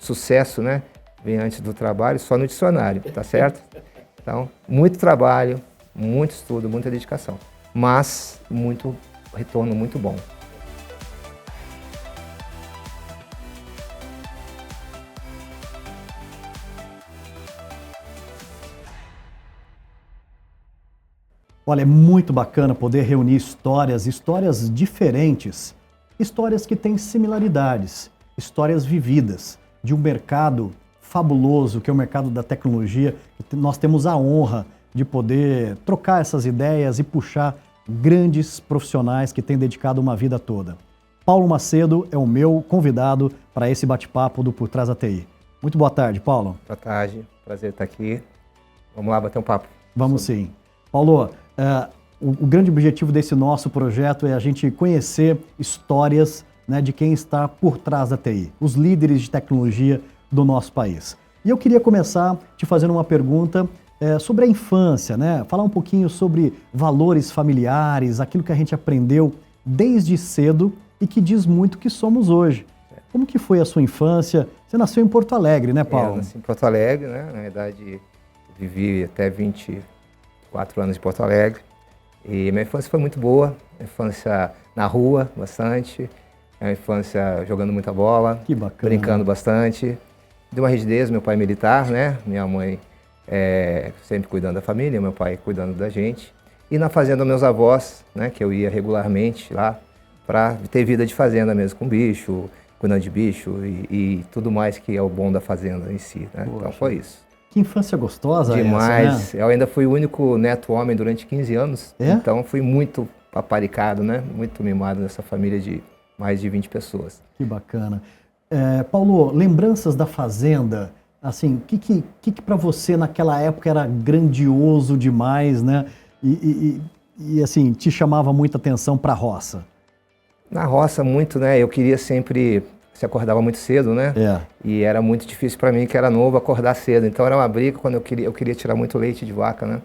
sucesso, né, vem antes do trabalho, só no dicionário, tá certo? Então, muito trabalho, muito estudo, muita dedicação, mas muito retorno muito bom. Olha, é muito bacana poder reunir histórias diferentes, histórias que têm similaridades, histórias vividas de um mercado fabuloso, que é o mercado da tecnologia. Nós temos a honra de poder trocar essas ideias e puxar grandes profissionais que têm dedicado uma vida toda. Paulo Macedo é o meu convidado para esse bate-papo do Por Trás da TI. Muito boa tarde, Paulo. Boa tarde, prazer estar aqui. Vamos lá bater um papo. Vamos sim. Paulo, o grande objetivo desse nosso projeto é a gente conhecer histórias, né, de quem está por trás da TI, os líderes de tecnologia do nosso país. E eu queria começar te fazendo uma pergunta sobre a infância, né? Falar um pouquinho sobre valores familiares, aquilo que a gente aprendeu desde cedo e que diz muito que somos hoje. Como que foi a sua infância? Você nasceu em Porto Alegre, né, Paulo? Eu nasci em Porto Alegre, né? Na verdade, vivi até 24 anos em Porto Alegre. E minha infância foi muito boa. Minha infância na rua, bastante. Minha infância jogando muita bola. Que bacana. Brincando bastante. De uma rigidez, meu pai militar, né? Minha mãe sempre cuidando da família, meu pai cuidando da gente. E na fazenda, meus avós, né? Que eu ia regularmente lá para ter vida de fazenda mesmo, com bicho, cuidando de bicho e tudo mais que é o bom da fazenda em si, né? Então foi isso. Que infância gostosa demais. Essa, né? Eu ainda fui o único neto homem durante 15 anos, É? Então fui muito paparicado, né? Muito mimado nessa família de mais de 20 pessoas. Que bacana. Paulo, lembranças da fazenda, assim, o que para você naquela época era grandioso demais, né? E assim, te chamava muita atenção para a roça? Na roça muito, né? Eu queria sempre... Se acordava muito cedo, né? E era muito difícil para mim, que era novo, acordar cedo. Então era uma briga quando eu queria tirar muito leite de vaca, né?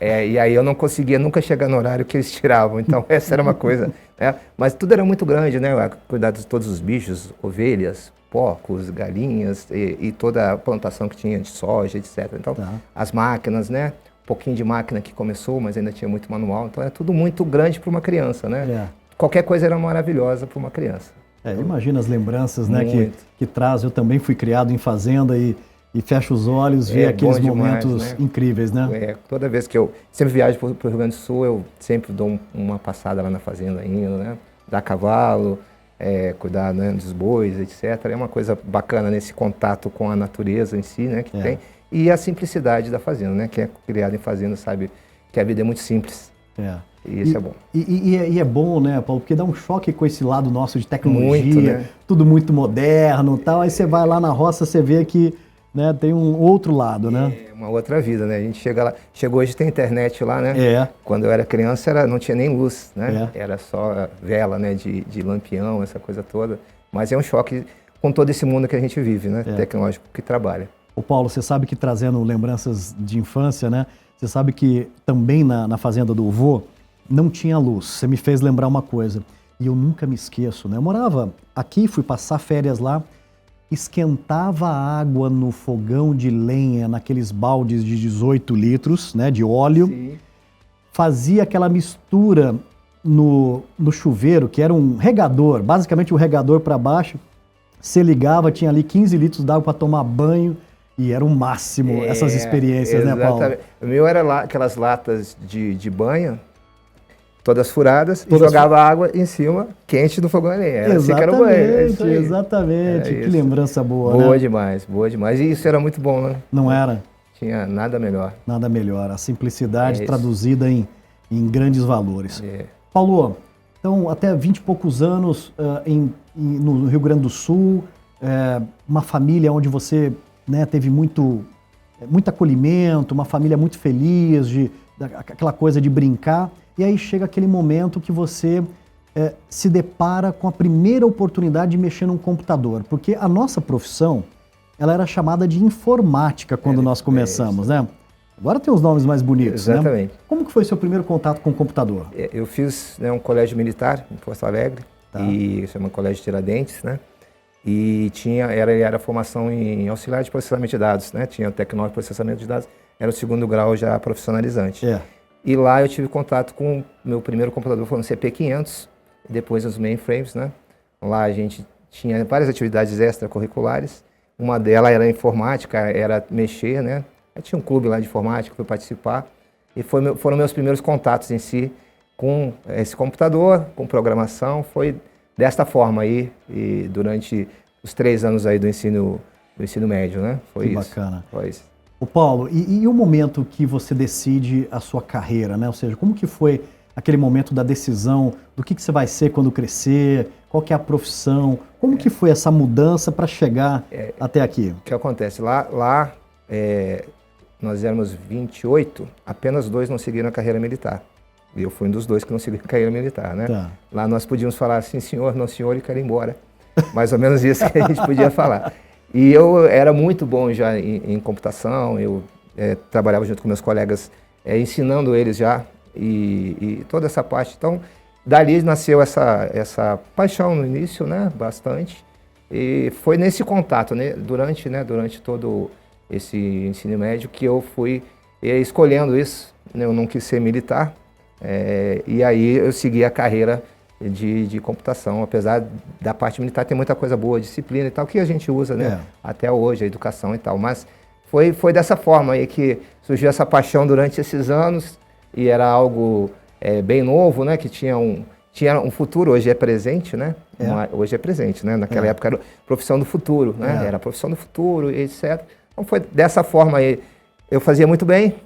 E aí eu não conseguia nunca chegar no horário que eles tiravam. Então essa era uma coisa, né? Mas tudo era muito grande, né? Cuidar de todos os bichos, ovelhas, porcos, galinhas e toda a plantação que tinha de soja, etc. Então as máquinas, né? Um pouquinho de máquina que começou, mas ainda tinha muito manual. Então era tudo muito grande para uma criança, né? Qualquer coisa era maravilhosa para uma criança. Imagina as lembranças, né, que traz. Eu também fui criado em fazenda e fecho os olhos, ver aqueles momentos demais, né? Incríveis, né? Toda vez que eu sempre viajo para o Rio Grande do Sul, eu sempre dou uma passada lá na fazenda ainda, né? Dar cavalo, cuidar, né, dos bois, etc. É uma coisa bacana nesse contato com a natureza em si, né, que tem. E a simplicidade da fazenda, né? Quem é criado em fazenda sabe que a vida é muito simples. E isso é bom. E é bom, né, Paulo, porque dá um choque com esse lado nosso de tecnologia, muito, né? Tudo muito moderno e tal. Aí você vai lá na roça, você vê que, né, tem um outro lado, né? É uma outra vida, né? A gente chega lá, hoje tem internet lá, né? Quando eu era criança não tinha nem luz, né? Era só vela, né, de lampião, essa coisa toda. Mas é um choque com todo esse mundo que a gente vive, né? Tecnológico que trabalha. Ô Paulo, você sabe que trazendo lembranças de infância, né? Você sabe que também na fazenda do vô, não tinha luz. Você me fez lembrar uma coisa. E eu nunca me esqueço, né? Eu morava aqui, fui passar férias lá, esquentava a água no fogão de lenha, naqueles baldes de 18 litros, né, de óleo. Sim. Fazia aquela mistura no chuveiro, que era um regador, basicamente um regador para baixo. Você ligava, tinha ali 15 litros d'água para tomar banho. E era o máximo essas experiências, né, Paulo? O meu era aquelas latas de banho, todas furadas, e jogava água em cima, quente do fogão a lenha. Era assim que era o banho. Exatamente. Que lembrança boa, né? Boa demais, boa demais. E isso era muito bom, né? Não era? Tinha nada melhor. Nada melhor. A simplicidade traduzida em grandes valores. Paulo, então, até 20 e poucos anos no Rio Grande do Sul, uma família onde você, né, teve muito acolhimento, uma família muito feliz, aquela coisa de brincar. E aí chega aquele momento que você se depara com a primeira oportunidade de mexer num computador. Porque a nossa profissão, ela era chamada de informática quando nós começamos, né? Agora tem os nomes mais bonitos, exatamente, né? Como que foi seu primeiro contato com o computador? Eu fiz, né, um colégio militar em Porto Alegre, e chama Colégio Tiradentes, né? E era formação em auxiliar de processamento de dados, né? Tinha o tecnólogo de processamento de dados, era o 2º grau já profissionalizante. E lá eu tive contato com o meu primeiro computador, foi um CP500, depois os mainframes, né? Lá a gente tinha várias atividades extracurriculares, uma delas era informática, era mexer, né? Eu tinha um clube lá de informática, fui participar, e foram meus primeiros contatos em si com esse computador, com programação, foi desta forma aí, e durante os 3 anos aí do ensino médio, né? Foi isso. Bacana. Foi isso. Ô Paulo, e o momento que você decide a sua carreira, né? Ou seja, como que foi aquele momento da decisão do que você vai ser quando crescer, qual que é a profissão, como que foi essa mudança para chegar até aqui? O que acontece? Lá nós éramos 28, apenas 2 não seguiram a carreira militar. E eu fui um dos 2 que não seguiram a carreira militar, né? Tá. Lá nós podíamos falar assim, senhor, não senhor, e quero ir embora. Mais ou menos isso que a gente podia falar. E eu era muito bom já em computação, eu trabalhava junto com meus colegas, ensinando eles já, e toda essa parte. Então, dali nasceu essa paixão no início, né, bastante, e foi nesse contato, né, durante todo esse ensino médio que eu fui escolhendo isso, né, eu não quis ser militar, e aí eu segui a carreira de computação, apesar da parte militar ter muita coisa boa, disciplina e tal, que a gente usa, né, até hoje, a educação e tal, mas foi dessa forma aí que surgiu essa paixão durante esses anos, e era algo bem novo, né, que tinha um futuro, hoje é presente, né, hoje é presente, né, naquela época era profissão do futuro, né, era profissão do futuro, etc. Então foi dessa forma aí, eu fazia muito bem,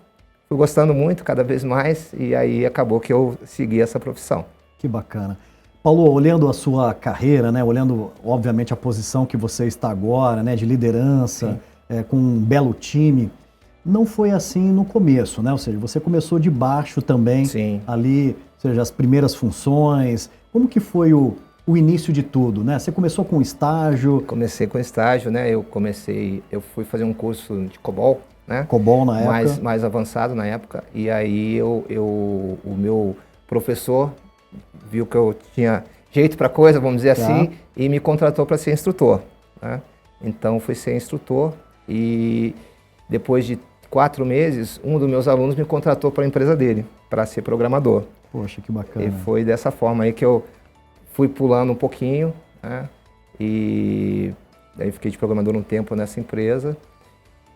fui gostando muito, cada vez mais, e aí acabou que eu segui essa profissão. Que bacana. Paulo, olhando a sua carreira, né, olhando, obviamente, a posição que você está agora, né, de liderança, com um belo time, não foi assim no começo, né? Ou seja, você começou de baixo também, ali, ou seja, as primeiras funções. Como que foi o início de tudo, né? Você começou com estágio? Comecei com estágio, né? Eu fui fazer um curso de COBOL, né? COBOL na época? Mais avançado na época. E aí o meu professor viu que eu tinha jeito para coisa, vamos dizer assim, e me contratou para ser instrutor, né? Então fui ser instrutor e depois de 4 meses, um dos meus alunos me contratou para a empresa dele, para ser programador. Poxa, que bacana. E foi dessa forma aí que eu fui pulando um pouquinho, né? E daí fiquei de programador um tempo nessa empresa.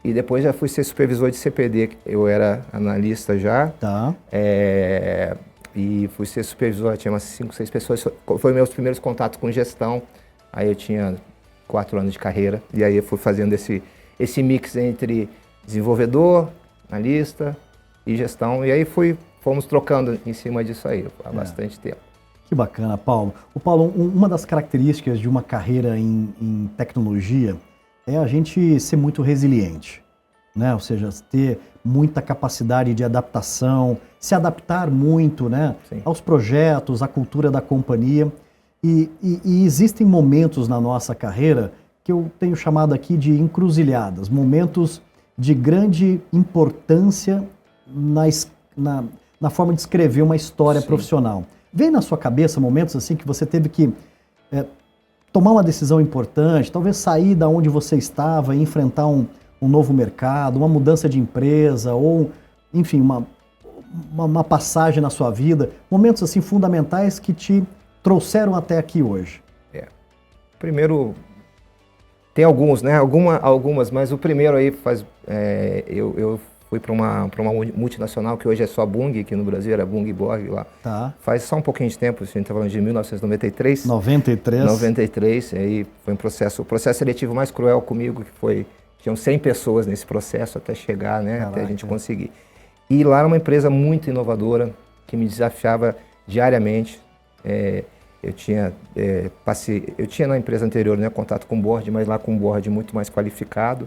E depois já fui ser supervisor de CPD, eu era analista já. Tá. E fui ser supervisor, tinha umas 5, 6 pessoas, foi meus primeiros contatos com gestão. Aí eu tinha 4 anos de carreira, e aí eu fui fazendo esse mix entre desenvolvedor, analista e gestão, e aí fomos trocando em cima disso aí, há bastante tempo. Que bacana, Paulo. O Paulo, uma das características de uma carreira em tecnologia é a gente ser muito resiliente, né? Ou seja, ter muita capacidade de adaptação, se adaptar muito, né, aos projetos, à cultura da companhia. E existem momentos na nossa carreira que eu tenho chamado aqui de encruzilhadas, momentos de grande importância na forma de escrever uma história profissional. Vem na sua cabeça momentos assim que você teve que tomar uma decisão importante, talvez sair da onde você estava e enfrentar um novo mercado, uma mudança de empresa ou, enfim, uma passagem na sua vida, momentos assim fundamentais que te trouxeram até aqui hoje? Primeiro, tem alguns, né? Algumas, mas o primeiro aí eu fui para uma multinacional que hoje é só a Bung, aqui no Brasil, era Bung Borg lá. Tá. Faz só um pouquinho de tempo, a gente está falando de 1993. 93, aí foi o processo seletivo mais cruel comigo, que tinham 100 pessoas nesse processo até chegar, né? Caraca. Até a gente conseguir. E lá era uma empresa muito inovadora, que me desafiava diariamente. Eu tinha na empresa anterior, né, contato com o board, mas lá com um board muito mais qualificado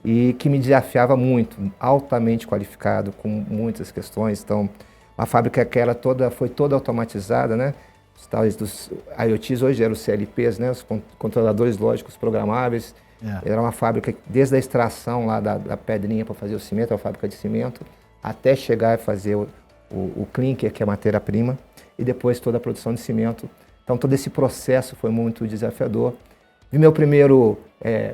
e que me desafiava muito, altamente qualificado, com muitas questões. Então, uma fábrica que foi toda automatizada, né? Os tais dos IoTs hoje eram os CLPs, né? Os controladores lógicos programáveis. Era uma fábrica desde a extração lá da pedrinha para fazer o cimento, a fábrica de cimento, até chegar e fazer o clinker, que é a matéria-prima, e depois toda a produção de cimento. Então todo esse processo foi muito desafiador Vi meu primeiro,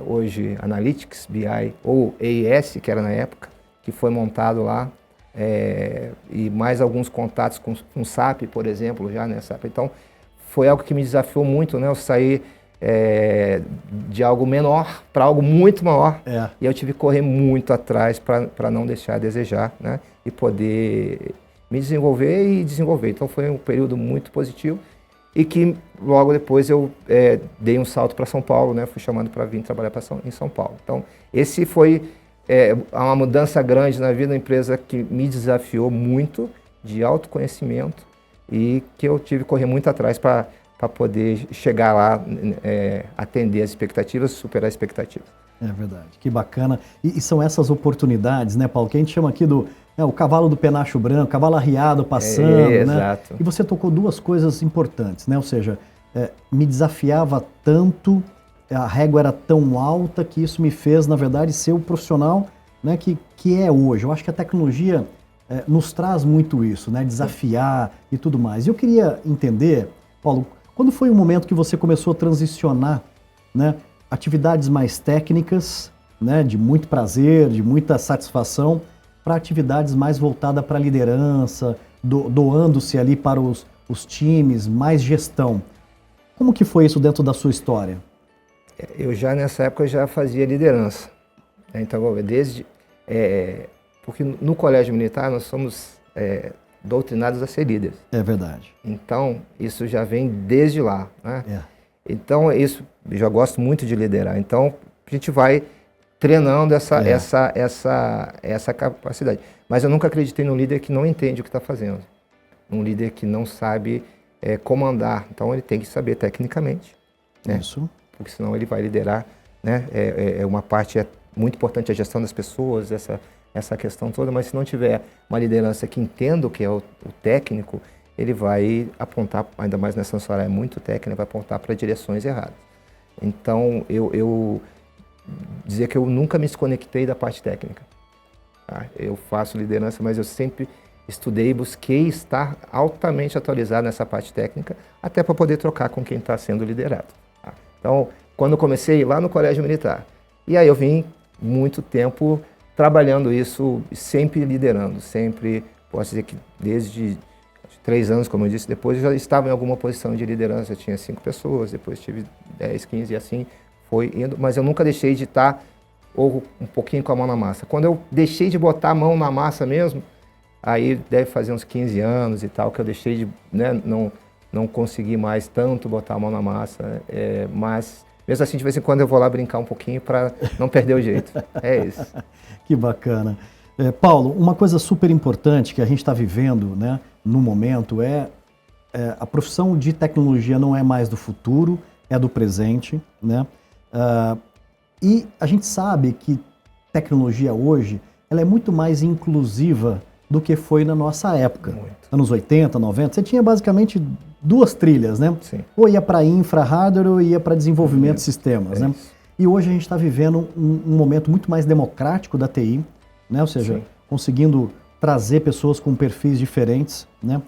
hoje, Analytics, BI, ou AES, que era na época, que foi montado lá, e mais alguns contatos com SAP, por exemplo, já, né, SAP. Então, foi algo que me desafiou muito, né? Eu saí de algo menor para algo muito maior, e eu tive que correr muito atrás para não deixar a desejar, né? E poder me desenvolver e desenvolver. Então, foi um período muito positivo. E que logo depois eu dei um salto para São Paulo, né? Fui chamado para vir trabalhar em São Paulo. Então, esse foi uma mudança grande na vida da empresa que me desafiou muito, de autoconhecimento, e que eu tive que correr muito atrás para poder chegar lá, atender as expectativas, superar as expectativas. É verdade, que bacana. E são essas oportunidades, né, Paulo, que a gente chama aqui do o cavalo do penacho branco, cavalo arriado passando, né? Exato. E você tocou duas coisas importantes, né? Ou seja, me desafiava tanto, a régua era tão alta que isso me fez, na verdade, ser o profissional, né, que é hoje. Eu acho que a tecnologia nos traz muito isso, né? Desafiar e tudo mais. E eu queria entender, Paulo, quando foi o momento que você começou a transicionar, né, atividades mais técnicas, né, de muito prazer, de muita satisfação, para atividades mais voltadas para a liderança, doando-se ali para os times, mais gestão. Como que foi isso dentro da sua história? Eu já nessa época já fazia liderança. Então, porque no colégio militar nós somos doutrinados a ser líderes. É verdade. Então, isso já vem desde lá, né? Então, isso, eu já gosto muito de liderar. Então, a gente vai treinando essa capacidade. Mas eu nunca acreditei num líder que não entende o que está fazendo. Um líder que não sabe comandar. Então, ele tem que saber tecnicamente, né? Isso. Porque senão ele vai liderar, né? Uma parte muito importante a gestão das pessoas, essa questão toda, mas se não tiver uma liderança que entenda o que é o técnico, ele vai apontar, ainda mais nessa área é muito técnica, vai apontar para direções erradas. Então, eu dizer que eu nunca me desconectei da parte técnica. Tá? Eu faço liderança, mas eu sempre estudei e busquei estar altamente atualizado nessa parte técnica, até para poder trocar com quem está sendo liderado. Tá? Então, quando eu comecei lá no Colégio Militar, e aí eu vim muito tempo trabalhando isso, sempre liderando, sempre, posso dizer que desde 3 anos, como eu disse, depois eu já estava em alguma posição de liderança, eu tinha 5 pessoas, depois tive 10, 15 e assim foi indo, mas eu nunca deixei de estar ou um pouquinho com a mão na massa. Quando eu deixei de botar a mão na massa mesmo, aí deve fazer uns 15 anos e tal, que eu deixei de, né, não consegui mais tanto botar a mão na massa, mas mesmo assim de vez em quando eu vou lá brincar um pouquinho para não perder o jeito. É isso. Que bacana. Paulo, uma coisa super importante que a gente está vivendo, né, no momento a profissão de tecnologia não é mais do futuro, é do presente, né? E a gente sabe que tecnologia hoje ela é muito mais inclusiva do que foi na nossa época. Muito. Anos 80, 90, você tinha basicamente 2 trilhas, né? Sim. Ou ia para infra, hardware, ou ia para desenvolvimento de sistemas, né? E hoje a gente está vivendo um momento muito mais democrático da TI, né? Ou seja, conseguindo trazer pessoas com perfis diferentes, né?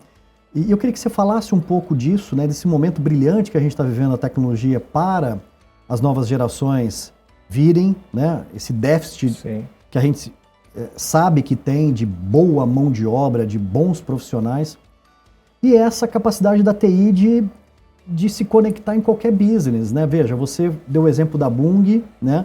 E eu queria que você falasse um pouco disso, né? Desse momento brilhante que a gente está vivendo a tecnologia para as novas gerações virem, né? Esse déficit que a gente sabe que tem de boa mão de obra, de bons profissionais, e essa capacidade da TI de se conectar em qualquer business, né? Veja, você deu o exemplo da Bung, né?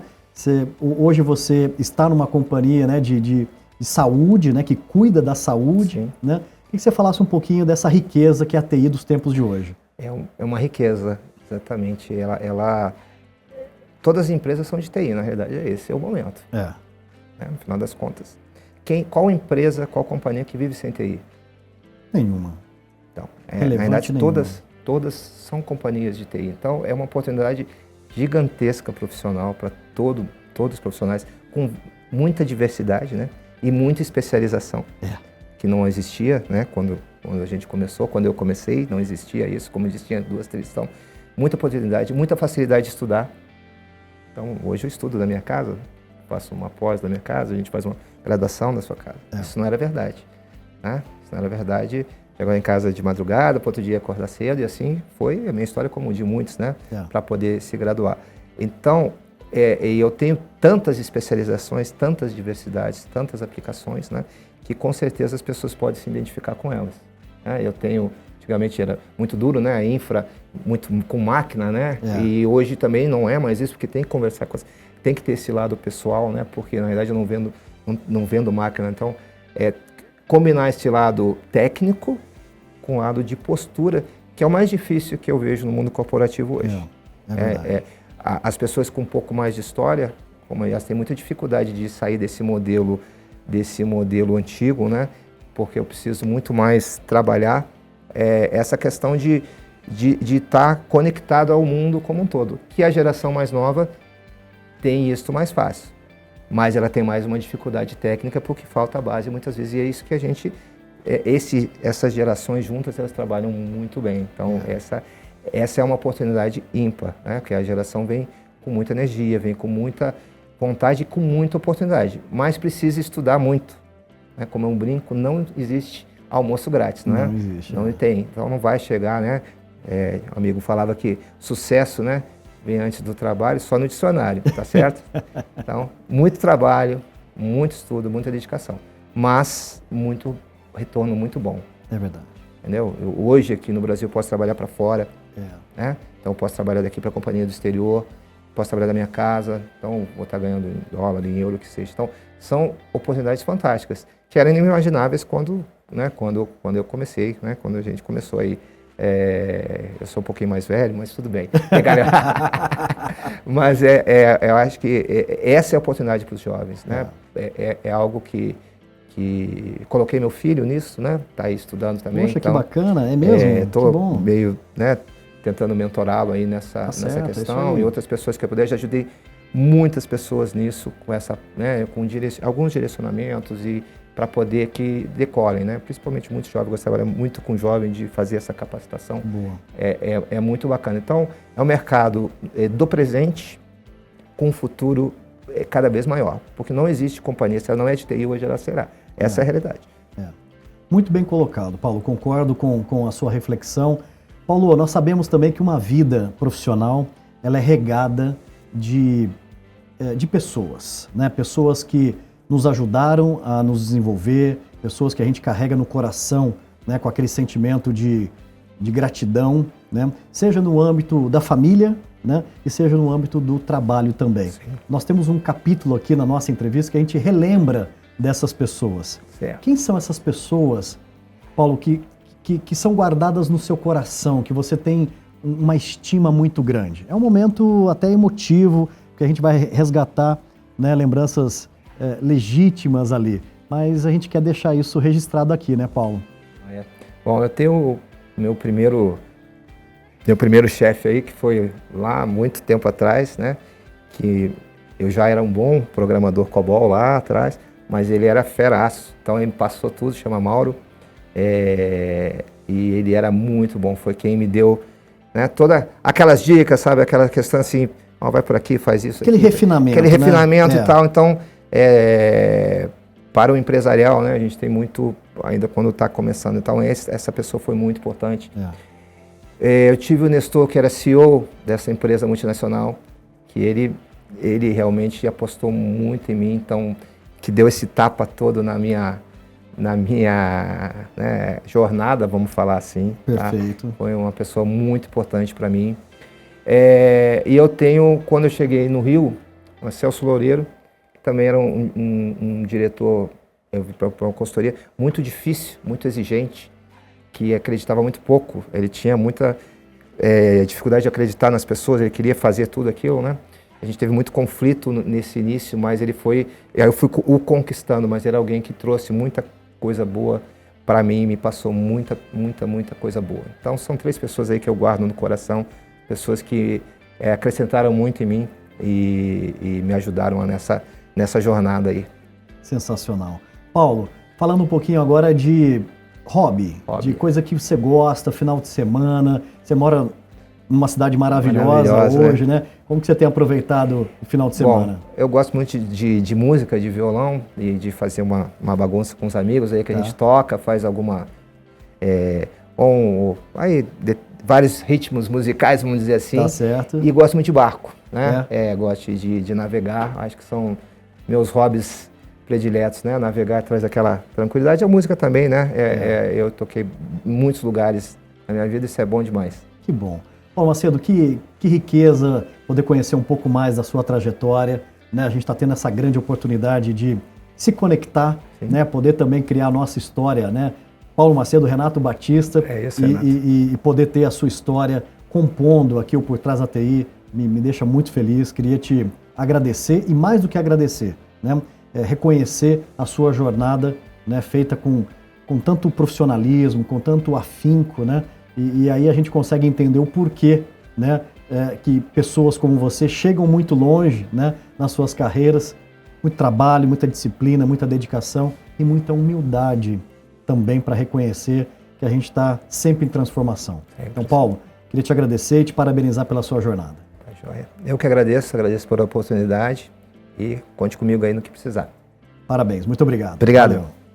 Hoje você está numa companhia, né, de saúde, né, que cuida da saúde, né? Queria que você falasse um pouquinho dessa riqueza que é a TI dos tempos de hoje. É uma riqueza, exatamente. Todas as empresas são de TI, na realidade, esse é o momento. No final das contas. Qual empresa, qual companhia que vive sem TI? Nenhuma. Então, na realidade, todas são companhias de TI. Então, é uma oportunidade gigantesca profissional para todos os profissionais, com muita diversidade, né? E muita especialização, que não existia, né? Quando a gente começou, quando eu comecei, não existia isso, como existia 2, 3. Então, muita oportunidade, muita facilidade de estudar. Então, hoje eu estudo da minha casa, faço uma pós da minha casa, a gente faz uma graduação na sua casa. Isso não era verdade, né? Isso não era verdade. Chegava em casa de madrugada, para outro dia acordar cedo, e assim foi a minha história como de muitos, né? Para poder se graduar. Então, eu tenho tantas especializações, tantas diversidades, tantas aplicações, né, que com certeza as pessoas podem se identificar com elas. Eu tenho, antigamente era muito duro, né, a infra, muito com máquina, né, e hoje também não é mais isso, porque tem que conversar com tem que ter esse lado pessoal, né, porque na verdade eu não vendo máquina, então combinar esse lado técnico com o lado de postura, que é o mais difícil que eu vejo no mundo corporativo hoje. As pessoas com um pouco mais de história, como elas têm muita dificuldade de sair desse modelo antigo, né? Porque eu preciso muito mais trabalhar essa questão de estar conectado ao mundo como um todo. Que a geração mais nova tem isso mais fácil, mas ela tem mais uma dificuldade técnica porque falta a base muitas vezes, e é isso que a gente... essas gerações juntas, elas trabalham muito bem. Então, essa é uma oportunidade ímpar, né? Porque a geração vem com muita energia, vem com muita vontade e com muita oportunidade, mas precisa estudar muito. Né? Como é um brinco, não existe almoço grátis, não é? Não existe. Não tem. Então, não vai chegar, né? O amigo falava que sucesso, né, vem antes do trabalho, só no dicionário, tá certo? Então, muito trabalho, muito estudo, muita dedicação, mas muito retorno muito bom. É verdade. Entendeu? Hoje aqui no Brasil eu posso trabalhar para fora, né? Então eu posso trabalhar daqui para a companhia do exterior, posso trabalhar da minha casa, então vou estar ganhando em dólar, em euro, o que seja. Então são oportunidades fantásticas, que eram inimagináveis quando eu comecei, né? Quando a gente começou aí. Eu sou um pouquinho mais velho, mas tudo bem. Mas eu acho que essa é a oportunidade para os jovens, né? É algo que coloquei meu filho nisso, né? Tá aí estudando também. Poxa, então, que bacana, é mesmo? Tô meio, né, tentando mentorá-lo aí nessa questão, e outras pessoas que eu puder. Já ajudei muitas pessoas nisso, com essa, né, com alguns direcionamentos e para poder que decolem, né? Principalmente muitos jovens, eu trabalho muito com jovens de fazer essa capacitação. Boa. É muito bacana. Então, é um mercado do presente com um futuro cada vez maior, porque não existe companhia, se ela não é de TI, hoje ela será. Essa é a realidade. Muito bem colocado, Paulo. Concordo com a sua reflexão. Paulo, nós sabemos também que uma vida profissional ela é regada de pessoas, né? Pessoas que nos ajudaram a nos desenvolver, pessoas que a gente carrega no coração, né? Com aquele sentimento de gratidão, né? Seja no âmbito da família, né? E seja no âmbito do trabalho também. Sim. Nós temos um capítulo aqui na nossa entrevista que a gente relembra dessas pessoas. Certo. Quem são essas pessoas, Paulo, que são guardadas no seu coração, que você tem uma estima muito grande? É um momento até emotivo, que a gente vai resgatar, né, lembranças legítimas ali, mas a gente quer deixar isso registrado aqui, né, Paulo? Bom, eu tenho meu primeiro chefe aí, que foi lá muito tempo atrás, né, que eu já era um bom programador COBOL lá atrás, mas ele era feraço, então ele me passou tudo, chama Mauro, e ele era muito bom, foi quem me deu, né, todas aquelas dicas, sabe, aquela questão assim, vai por aqui, faz isso. Aquele refinamento, né? E tal, então, para o empresarial, né, a gente tem muito, ainda quando está começando, então essa pessoa foi muito importante. Eu tive o Nestor, que era CEO dessa empresa multinacional, que ele realmente apostou muito em mim, então, que deu esse tapa todo na minha né, jornada, vamos falar assim. Perfeito. Tá? Foi uma pessoa muito importante para mim. E eu tenho, quando eu cheguei no Rio, o Celso Loureiro, que também era um diretor para uma consultoria muito difícil, muito exigente, que acreditava muito pouco. Ele tinha muita dificuldade de acreditar nas pessoas, ele queria fazer tudo aquilo, né? A gente teve muito conflito nesse início, mas eu fui o conquistando, mas era alguém que trouxe muita coisa boa para mim, me passou muita coisa boa. Então são 3 pessoas aí que eu guardo no coração, pessoas que acrescentaram muito em mim e me ajudaram nessa jornada aí. Sensacional. Paulo, falando um pouquinho agora de hobby, de coisa que você gosta, final de semana, você mora numa cidade maravilhosa hoje, né? Como que você tem aproveitado o final de semana? Bom, eu gosto muito de música, de violão e de fazer uma bagunça com os amigos aí que a gente toca, faz alguma... vários ritmos musicais, vamos dizer assim. Tá certo. E gosto muito de barco. né? Gosto de navegar, acho que são meus hobbies prediletos, né? Navegar traz aquela tranquilidade, a música também, né? Eu toquei em muitos lugares na minha vida, isso é bom demais. Que bom. Paulo Macedo, que riqueza poder conhecer um pouco mais da sua trajetória, né? A gente está tendo essa grande oportunidade de se conectar, né? Poder também criar a nossa história, né? Paulo Macedo, Renato Batista, e poder ter a sua história compondo aqui o Por Trás da TI, me deixa muito feliz. Queria te agradecer e, mais do que agradecer, né? Reconhecer a sua jornada, né? Feita com tanto profissionalismo, com tanto afinco, né? E aí a gente consegue entender o porquê, né? Que pessoas como você chegam muito longe, né? Nas suas carreiras, muito trabalho, muita disciplina, muita dedicação e muita humildade também para reconhecer que a gente está sempre em transformação. Então, Paulo, queria te agradecer e te parabenizar pela sua jornada. Tá joia. Eu que agradeço pela oportunidade e conte comigo aí no que precisar. Parabéns, muito obrigado. Obrigado. Valeu.